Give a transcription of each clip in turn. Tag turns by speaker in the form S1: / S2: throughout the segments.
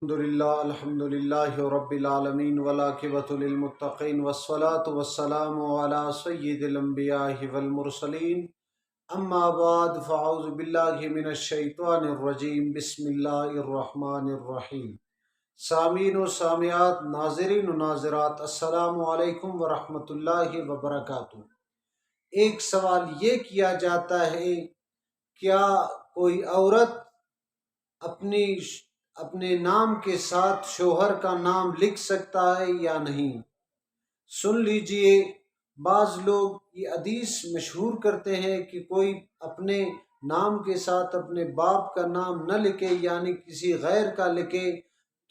S1: الحمد للہ رب العالمین والعاقبۃ للمتقین والصلاة والسلام علی سید الانبیاء والمرسلین اما بعد فاعوذ باللہ من الشیطان الرجیم بسم اللہ الرحمن الرحیم۔ سامعین و سامعات، ناظرین و ناظرات، السلام علیکم ورحمۃ اللہ وبرکاتہ۔ ایک سوال یہ کیا جاتا ہے، کیا کوئی عورت اپنے نام کے ساتھ شوہر کا نام لکھ سکتا ہے یا نہیں؟ سن لیجئے، بعض لوگ یہ حدیث مشہور کرتے ہیں کہ کوئی اپنے نام کے ساتھ اپنے باپ کا نام نہ لکھے، یعنی کسی غیر کا لکھے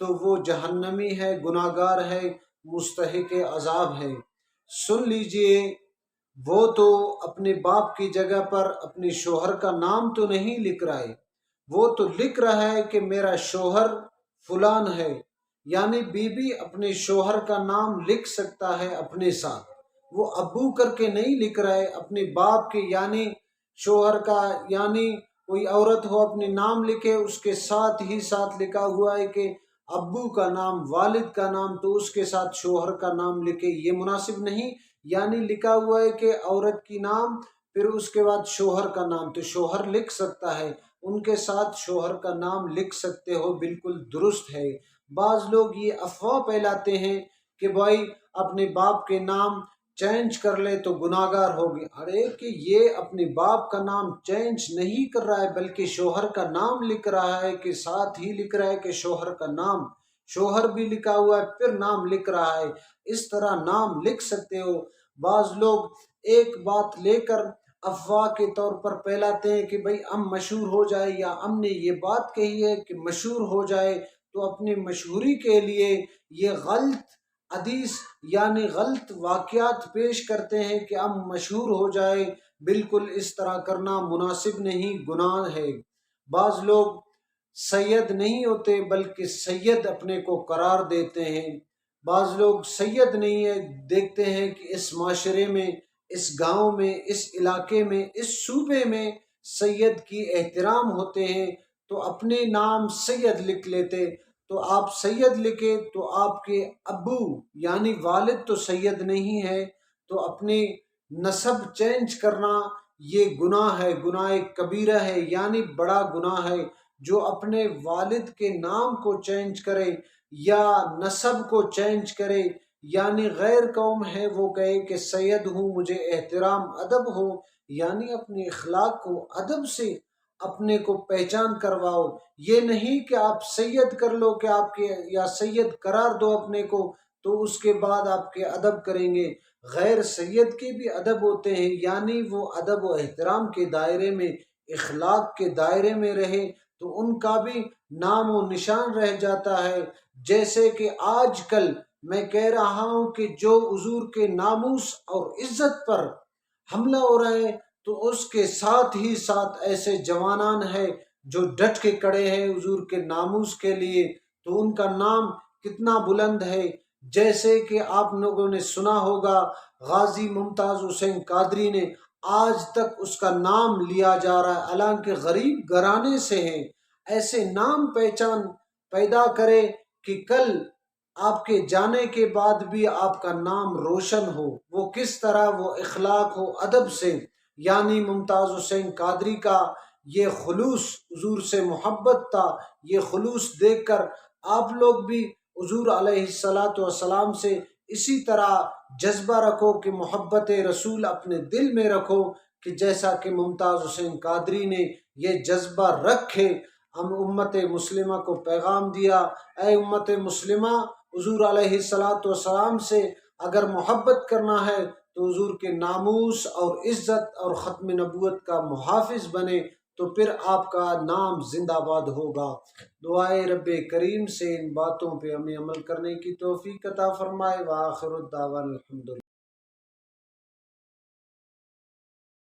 S1: تو وہ جہنمی ہے، گناہگار ہے، مستحق عذاب ہے۔ سن لیجئے، وہ تو اپنے باپ کی جگہ پر اپنے شوہر کا نام تو نہیں لکھ رہا ہے، وہ تو لکھ رہا ہے کہ میرا شوہر فلان ہے، یعنی بیوی اپنے شوہر کا نام لکھ سکتا ہے اپنے ساتھ، وہ ابو کر کے نہیں لکھ رہا ہے اپنے باپ کے، یعنی شوہر کا، یعنی کوئی عورت ہو اپنے نام لکھے، اس کے ساتھ ہی ساتھ لکھا ہوا ہے کہ ابو کا نام، والد کا نام، تو اس کے ساتھ شوہر کا نام لکھے، یہ مناسب نہیں۔ یعنی لکھا ہوا ہے کہ عورت کی نام، پھر اس کے بعد شوہر کا نام، تو شوہر لکھ سکتا ہے، ان کے ساتھ شوہر کا نام لکھ سکتے ہو، بالکل درست ہے۔ بعض لوگ یہ افواہ پھیلاتے ہیں کہ بھائی اپنے باپ کے نام چینج کر لے تو گناہگار ہوگی۔ ارے کہ یہ اپنے باپ کا نام چینج نہیں کر رہا ہے، بلکہ شوہر کا نام لکھ رہا ہے، کہ ساتھ ہی لکھ رہا ہے کہ شوہر کا نام، شوہر بھی لکھا ہوا ہے پھر نام لکھ رہا ہے، اس طرح نام لکھ سکتے ہو۔ بعض لوگ ایک بات لے کر افواہ کے طور پر پھیلاتے ہیں کہ بھئی ہم مشہور ہو جائے، یا ہم نے یہ بات کہی ہے کہ مشہور ہو جائے، تو اپنی مشہوری کے لیے یہ غلط حدیث یعنی غلط واقعات پیش کرتے ہیں کہ ہم مشہور ہو جائے۔ بالکل اس طرح کرنا مناسب نہیں، گناہ ہے۔ بعض لوگ سید نہیں ہوتے بلکہ سید اپنے کو قرار دیتے ہیں۔ بعض لوگ سید نہیں ہے، دیکھتے ہیں کہ اس معاشرے میں، اس گاؤں میں، اس علاقے میں، اس صوبے میں سید کی احترام ہوتے ہیں، تو اپنے نام سید لکھ لیتے۔ تو آپ سید لکھے تو آپ کے ابو یعنی والد تو سید نہیں ہے، تو اپنے نسب چینج کرنا یہ گناہ ہے، گناہ کبیرہ ہے، یعنی بڑا گناہ ہے۔ جو اپنے والد کے نام کو چینج کرے یا نسب کو چینج کرے، یعنی غیر قوم ہے وہ کہے کہ سید ہوں، مجھے احترام ادب ہو، یعنی اپنے اخلاق کو ادب سے اپنے کو پہچان کرواؤ۔ یہ نہیں کہ آپ سید کر لو کہ آپ کے، یا سید قرار دو اپنے کو تو اس کے بعد آپ کے ادب کریں گے۔ غیر سید کے بھی ادب ہوتے ہیں، یعنی وہ ادب و احترام کے دائرے میں، اخلاق کے دائرے میں رہے تو ان کا بھی نام و نشان رہ جاتا ہے۔ جیسے کہ آج کل میں کہہ رہا ہوں کہ جو حضور کے ناموس اور عزت پر حملہ ہو رہا ہے، تو اس کے ساتھ ہی ساتھ ایسے جوانان ہیں جو ڈٹ کے کڑے ہیں حضور کے ناموس کے لیے، تو ان کا نام کتنا بلند ہے۔ جیسے کہ آپ لوگوں نے سنا ہوگا غازی ممتاز حسین قادری نے، آج تک اس کا نام لیا جا رہا ہے، حالانکہ غریب گھرانے سے ہیں۔ ایسے نام پہچان پیدا کرے کہ کل آپ کے جانے کے بعد بھی آپ کا نام روشن ہو۔ وہ کس طرح، وہ اخلاق و ادب سے، یعنی ممتاز حسین قادری کا یہ خلوص، حضور سے محبت تھا، یہ خلوص دیکھ کر آپ لوگ بھی حضور علیہ السلام سے اسی طرح جذبہ رکھو کہ محبت رسول اپنے دل میں رکھو، کہ جیسا کہ ممتاز حسین قادری نے یہ جذبہ رکھے۔ ہم امت مسلمہ کو پیغام دیا، اے امت مسلمہ، حضور علیہ السلام سے اگر محبت کرنا ہے تو حضور کے ناموس اور عزت اور ختم نبوت کا محافظ بنے، تو پھر آپ کا نام زندہ باد ہوگا۔ دعائے رب کریم سے ان باتوں پہ ہمیں عمل کرنے کی توفیق عطا فرمائے۔ وآخر الدعوانا الحمدللہ۔